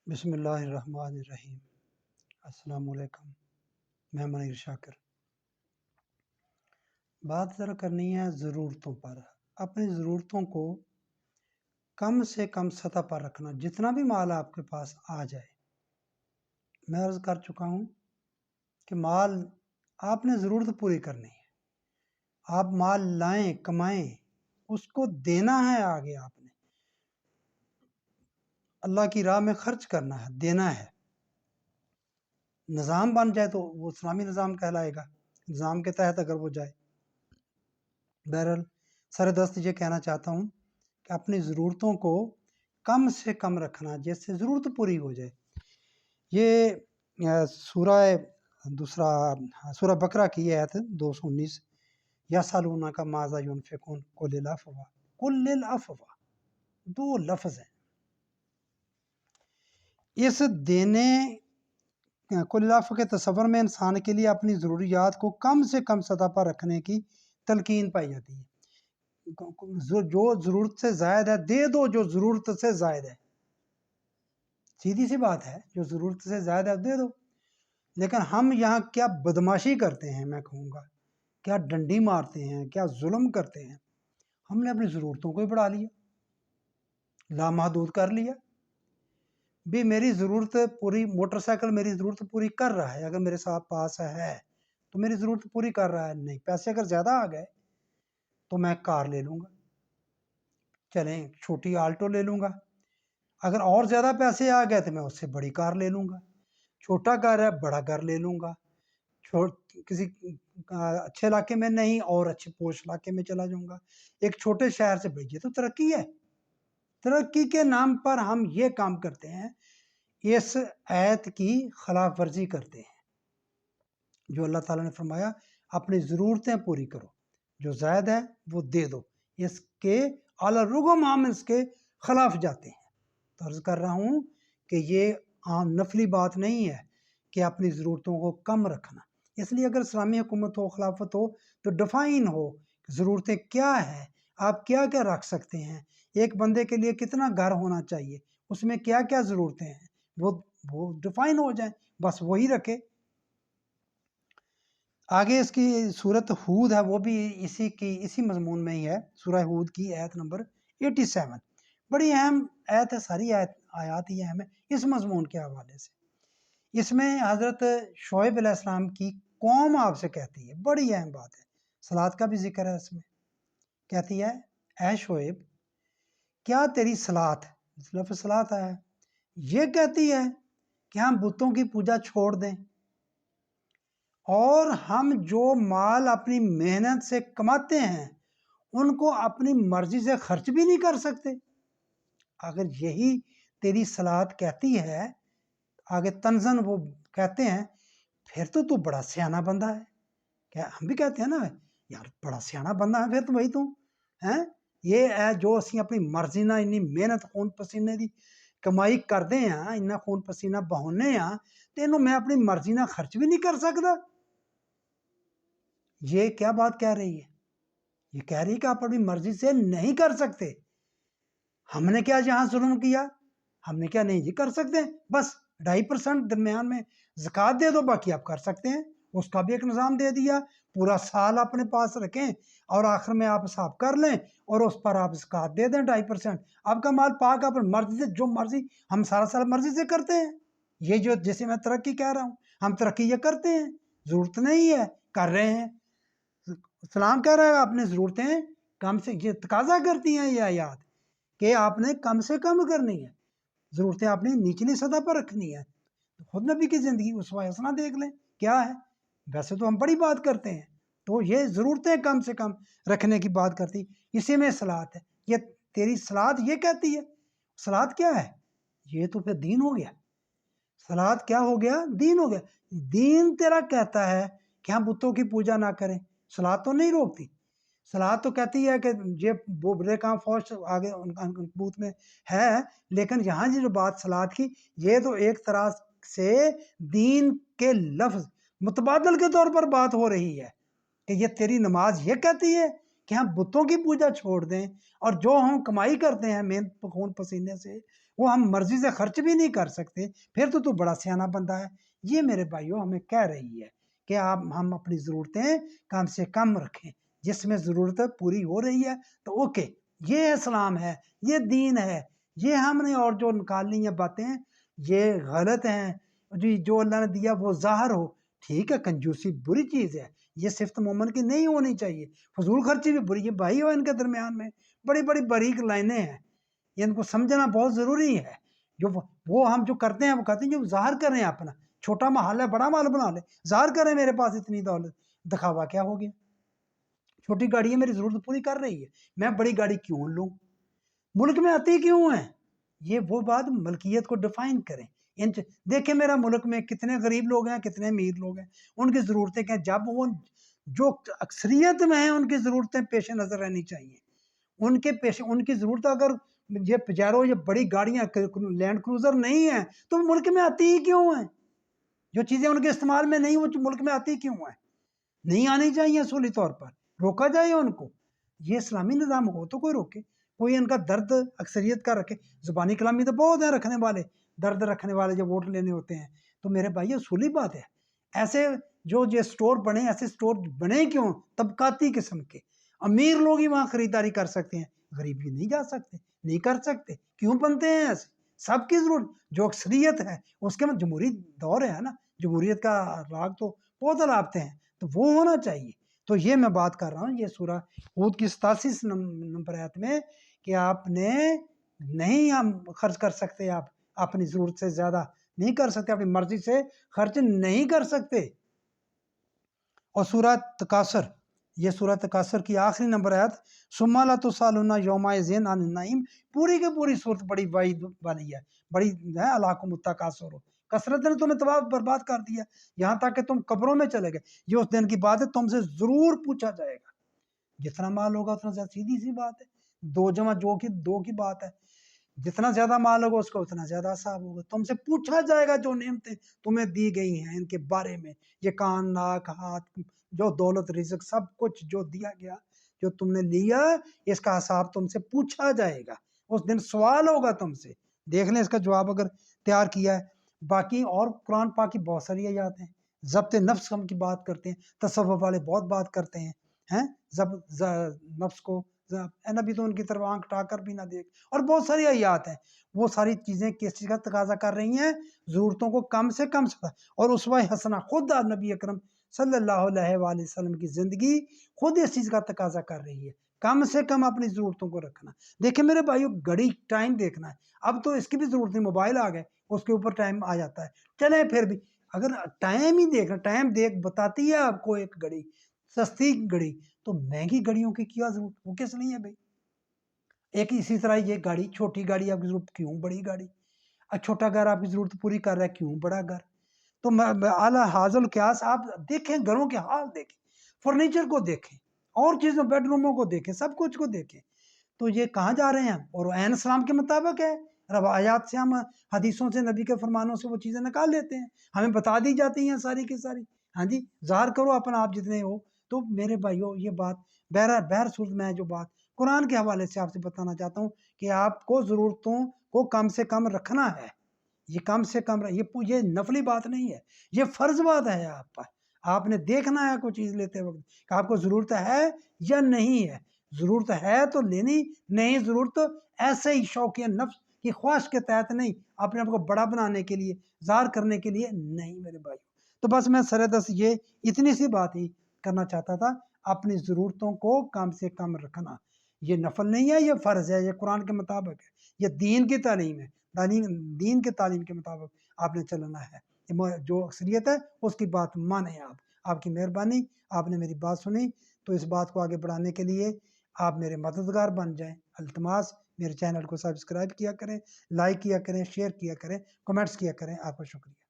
بسم اللہ الرحمن الرحیم۔ السلام علیکم، میں منیر شاکر۔ بات ذرا کرنی ہے ضرورتوں پر۔ اپنی ضرورتوں کو کم سے کم سطح پر رکھنا، جتنا بھی مال آپ کے پاس آ جائے۔ میں عرض کر چکا ہوں کہ مال آپ نے ضرورت پوری کرنی ہے۔ آپ مال لائیں، کمائیں، اس کو دینا ہے آگے، آپ نے اللہ کی راہ میں خرچ کرنا ہے، دینا ہے۔ نظام بن جائے تو وہ اسلامی نظام کہلائے گا، نظام کے تحت اگر وہ جائے۔ بہرحال سر دست یہ کہنا چاہتا ہوں کہ اپنی ضرورتوں کو کم سے کم رکھنا، جس سے ضرورت پوری ہو جائے۔ یہ سورہ بقرہ کی آیت 219، یسألونک ماذا ينفقون قل العفو، قل العفو، دو لفظ ہیں۔ اس دینے قل العفو کے تصور میں انسان کے لیے اپنی ضروریات کو کم سے کم سطح پر رکھنے کی تلقین پائی جاتی ہے۔ جو ضرورت سے زائد ہے دے دو، جو ضرورت سے زائد ہے، سیدھی سی بات ہے، جو ضرورت سے زائد ہے دے دو۔ لیکن ہم یہاں کیا بدماشی کرتے ہیں، میں کہوں گا کیا ڈنڈی مارتے ہیں، کیا ظلم کرتے ہیں۔ ہم نے اپنی ضرورتوں کو ہی بڑھا لیا، لامحدود کر لیا۔ بھی میری ضرورت پوری، موٹر سائیکل میری ضرورت پوری کر رہا ہے، اگر میرے ساتھ پاس ہے تو میری ضرورت پوری کر رہا ہے۔ نہیں، پیسے اگر زیادہ آ گئے تو میں کار لے لوں گا، چلیں چھوٹی آلٹو لے لوں گا۔ اگر اور زیادہ پیسے آ گئے تو میں اس سے بڑی کار لے لوں گا۔ چھوٹا گھر ہے، بڑا گھر لے لوں گا۔ کسی اچھے علاقے میں نہیں، اور اچھے پوش علاقے میں چلا جاؤں گا۔ ایک چھوٹے شہر سے بڑی، یہ تو ترقی ہے۔ ترقی کے نام پر ہم یہ کام کرتے ہیں، اس آیت کی خلاف ورزی کرتے ہیں۔ جو اللہ تعالیٰ نے فرمایا اپنی ضرورتیں پوری کرو، جو زائد ہے وہ دے دو، اس کے اعلی رغم ہم اس کے خلاف جاتے ہیں۔ تو عرض کر رہا ہوں کہ یہ عام نفلی بات نہیں ہے کہ اپنی ضرورتوں کو کم رکھنا۔ اس لیے اگر اسلامی حکومت ہو، خلافت ہو، تو ڈیفائن ہو ضرورتیں کیا ہیں، آپ کیا کیا رکھ سکتے ہیں۔ ایک بندے کے لیے کتنا گھر ہونا چاہیے، اس میں کیا کیا ضرورتیں ہیں، وہ ڈیفائن ہو جائیں، بس وہی رکھے۔ آگے اس کی سورت ہود ہے، وہ بھی اسی مضمون میں ہی ہے۔ سورہ ہود کی آیت نمبر 87، بڑی اہم آیت ہے، ساری آیات ہی اہم ہے اس مضمون کے حوالے سے۔ اس میں حضرت شعیب علیہ السلام کی قوم آپ سے کہتی ہے، بڑی اہم بات ہے، صلات کا بھی ذکر ہے اس میں۔ کہتی ہے، اے شعیب، کیا تیری صلات، لفظ صلات آیا ہے، یہ کہتی ہے کہ ہم بتوں کی پوجا چھوڑ دیں، اور ہم جو مال اپنی محنت سے کماتے ہیں ان کو اپنی مرضی سے خرچ بھی نہیں کر سکتے؟ اگر یہی تیری صلات کہتی ہے، آگے تنزن وہ کہتے ہیں، پھر تو بڑا سیانہ بندہ ہے۔ کیا ہم بھی کہتے ہیں نا، یار بڑا سیانہ بندہ ہے پھر تو بھائی تو ہیں، یہ ہے جو اسی اپنی مرضی نہ انی محنت خون پسینے دی کمائی کردے ہیں، انہیں خون پسینہ بہونے ہیں، تو انہوں میں اپنی مرضی نہ خرچ بھی نہیں کر سکتا۔ یہ کیا بات کہہ رہی ہے؟ یہ کہہ رہی ہے کہ آپ اپنی مرضی سے نہیں کر سکتے۔ ہم نے کیا یہاں ظلم کیا؟ ہم نے کیا نہیں جی کر سکتے؟ بس 2.5% درمیان میں زکوٰۃ دے دو، باقی آپ کر سکتے ہیں۔ اس کا بھی ایک نظام دے دیا، پورا سال اپنے پاس رکھیں اور آخر میں آپ حساب کر لیں اور اس پر آپ زکوٰۃ دے دیں 2.5%۔ آپ کا مال پاک، آپ مرضی سے جو مرضی، ہم سارا سال مرضی سے کرتے ہیں۔ یہ جو جیسے میں ترقی کہہ رہا ہوں، ہم ترقی یہ کرتے ہیں، ضرورت نہیں ہے کر رہے ہیں۔ اسلام کہہ رہا ہے اپنی ضرورتیں کم سے، یہ تقاضا کرتی ہیں یہ آیات کہ آپ نے کم سے کم کرنی ہے، ضرورتیں آپ نے نچلی سطح پر رکھنی ہے۔ خود نبی کی زندگی اسوہ حسنہ دیکھ لیں کیا ہے۔ ویسے تو ہم بڑی بات کرتے ہیں، تو یہ ضرورتیں کم سے کم رکھنے کی بات کرتی، اسی میں صلات ہے۔ یہ تیری صلات یہ کہتی ہے، صلات کیا ہے؟ یہ تو پھر دین ہو گیا۔ صلات کیا ہو گیا؟ دین ہو گیا۔ دین تیرا کہتا ہے کہ ہم بتوں کی پوجا نہ کریں، صلات تو نہیں روکتی۔ صلات تو کہتی ہے کہ یہ وہ برے کام فوج آگے کبوت میں ہے، لیکن یہاں جو بات صلات کی، یہ تو ایک طرح سے دین کے لفظ متبادل کے طور پر بات ہو رہی ہے کہ یہ تیری نماز یہ کہتی ہے کہ ہم بتوں کی پوجا چھوڑ دیں، اور جو ہم کمائی کرتے ہیں محنت خون پسینے سے وہ ہم مرضی سے خرچ بھی نہیں کر سکتے، پھر تو بڑا سیانا بندہ ہے۔ یہ میرے بھائیوں ہمیں کہہ رہی ہے کہ ہم اپنی ضرورتیں کم سے کم رکھیں، جس میں ضرورت پوری ہو رہی ہے تو اوکے، یہ اسلام ہے، یہ دین ہے۔ یہ ہم نے اور جو نکالنی ہیں باتیں یہ غلط ہیں جی، جو اللہ نے دیا وہ ظاہر ہو، ٹھیک ہے، کنجوسی بری چیز ہے، یہ صفت مومن کی نہیں ہونی چاہیے، فضول خرچی بھی بری ہے بھائی ہو، ان کے درمیان میں بڑی بڑی باریک لائنیں ہیں، یہ ان کو سمجھنا بہت ضروری ہے۔ جو وہ ہم جو کرتے ہیں وہ کہتے ہیں جو ظاہر کریں اپنا، چھوٹا محل ہے بڑا محل بنا لے، ظاہر کریں میرے پاس اتنی دولت، دکھاوا کیا ہو گیا؟ چھوٹی گاڑی ہے میری ضرورت پوری کر رہی ہے، میں بڑی گاڑی کیوں لوں؟ ملک میں آتی کیوں ہیں؟ یہ وہ بات ملکیت کو ڈیفائن کریں۔ دیکھیں میرا ملک میں کتنے غریب لوگ ہیں، کتنے امیر لوگ ہیں، ان کی ضرورتیں کیا، جب وہ جو اکثریت میں ہیں ان کی ضرورتیں پیش نظر رہنی چاہیے، ان کی ضرورت اگر یہ پجیرو یہ بڑی گاڑیاں لینڈ کروزر نہیں ہیں تو ملک میں آتی ہی کیوں ہیں؟ جو چیزیں ان کے استعمال میں نہیں وہ ملک میں آتی کیوں ہیں؟ نہیں آنی چاہیے، اصولی طور پر روکا جائے ان کو۔ یہ اسلامی نظام ہو تو کوئی روکے، کوئی ان کا درد اکثریت کا رکھے۔ زبانی کلامی تو بہت ہیں رکھنے والے، درد رکھنے والے جو ووٹ لینے ہوتے ہیں، تو میرے بھائی اصولی بات ہے، ایسے جو یہ سٹور بنے، ایسے سٹور بنے کیوں؟ طبقاتی قسم کے، امیر لوگ ہی وہاں خریداری کر سکتے ہیں، غریب بھی نہیں جا سکتے، نہیں کر سکتے، کیوں بنتے ہیں ایسے؟ سب کی ضرورت جو اکثریت ہے اس کے میں جمہوری دور ہے نا، جمہوریت کا راگ تو بہت الاپتے ہیں، تو وہ ہونا چاہیے۔ تو یہ میں بات کر رہا ہوں، یہ سورہ ہود کی 87 نمبر آیت میں کہ آپ نے نہیں ہم خرچ کر سکتے، آپ اپنی ضرورت سے زیادہ نہیں کر سکتے، اپنی مرضی سے خرچ نہیں کر سکتے۔ اور سورہ تکاثر، یہ سورہ تکاثر کی آخری نمبر آیت، ثم لا تسألون یومئذ عن النعیم، پوری کی پوری صورت بڑی وعید والی ہے، بڑی ہے، الہاکم التکاثر، کثرت نے تمہیں تباہ برباد کر دیا، یہاں تک کہ تم قبروں میں چلے گئے۔ یہ اس دن کی بات ہے، تم سے ضرور پوچھا جائے گا، جتنا مال ہوگا اتنا زیادہ، سیدھی سی بات ہے، 2 کی بات ہے، جتنا زیادہ مال ہوگا اس کا اتنا زیادہ حساب ہوگا، تم سے پوچھا جائے گا جو نعمتیں تمہیں دی گئی ہیں ان کے بارے میں، یہ کان، ناک، ہاتھ، جو دولت، رزق، سب کچھ جو دیا گیا، جو تم نے لیا، اس کا حساب تم سے پوچھا جائے گا، اس دن سوال ہوگا تم سے، دیکھ لیں اس کا جواب اگر تیار کیا ہے۔ باقی اور قرآن پاک کی بہت ساری آیات ہیں، ضبط نفس ہم کی بات کرتے ہیں، تصوف والے بہت بات کرتے ہیں، ضبط نفس کو، اے نبی تو ان کی طرف آنکھ اٹھا کر بھی نہ دیکھ، اور بہت ساری آیات ہیں، وہ ساری چیزیں کس چیز کا تقاضا کر رہی ہیں؟ ضرورتوں کو کم سے کم اور اسوہ حسنہ، خود نبی اکرم صلی اللہ علیہ وآلہ وسلم کی زندگی خود اس چیز کا تقاضا کر رہی ہے، کم سے کم اپنی ضرورتوں کو رکھنا۔ دیکھیں میرے بھائیو، گھڑی ٹائم دیکھنا ہے، اب تو اس کی بھی ضرورت نہیں، موبائل آ گئے، اس کے اوپر ٹائم آ جاتا ہے، چلیں پھر بھی اگر ٹائم ہی دیکھنا، ٹائم دیکھ بتاتی ہے آپ کو ایک گھڑی، سستی گھڑی، تو مہنگی گھڑیوں کی کیا ضرورت، وہ کس لیے ہے بھائی؟ ایک اسی طرح یہ گاڑی، چھوٹی گاڑی آپ کی ضرورت کیوں، بڑی گاڑی، چھوٹا گھر آپ کی ضرورت پوری کر رہا ہے کیوں بڑا گھر؟ تو اعلیٰ حاضر القیاس آپ دیکھیں، گھروں کے حال دیکھیں، فرنیچر کو دیکھیں، اور چیزوں بیڈ روموں کو دیکھیں، سب کچھ کو دیکھیں، تو یہ کہاں جا رہے ہیں؟ اور عین اسلام کے مطابق ہے، روایات سے، ہم حدیثوں سے، نبی کے فرمانوں سے وہ چیزیں نکال لیتے ہیں، ہمیں بتا دی جاتی ہیں ساری کی ساری، ہاں جی، ظاہر کرو اپنا آپ جتنے ہو۔ تو میرے بھائیو، یہ بات بہر صورت میں جو بات قرآن کے حوالے سے آپ سے بتانا چاہتا ہوں کہ آپ کو ضرورتوں کو کم سے کم رکھنا ہے، یہ کم سے کم، یہ نفلی بات نہیں ہے، یہ فرض بات ہے آپ پر، آپ نے دیکھنا ہے کوئی چیز لیتے وقت کہ آپ کو ضرورت ہے یا نہیں ہے، ضرورت ہے تو لینی، نہیں ضرورت تو ایسے ہی شوقیہ نفس کی خواہش کے تحت نہیں، اپنے آپ کو بڑا بنانے کے لیے، ظاہر کرنے کے لیے نہیں میرے بھائی۔ تو بس میں سردست یہ اتنی سی بات ہی کرنا چاہتا تھا، اپنی ضرورتوں کو کم سے کم رکھنا، یہ نفل نہیں ہے، یہ فرض ہے، یہ قرآن کے مطابق ہے، یہ دین کی تعلیم ہے، دین کے تعلیم کے مطابق آپ نے چلنا ہے، جو اکثریت ہے اس کی بات مانیں آپ کی مہربانی، آپ نے میری بات سنی، تو اس بات کو آگے بڑھانے کے لیے آپ میرے مددگار بن جائیں، التماس میرے چینل کو سبسکرائب کیا کریں، لائک کیا کریں، شیئر کیا کریں، کمنٹس کیا کریں، آپ کا شکریہ۔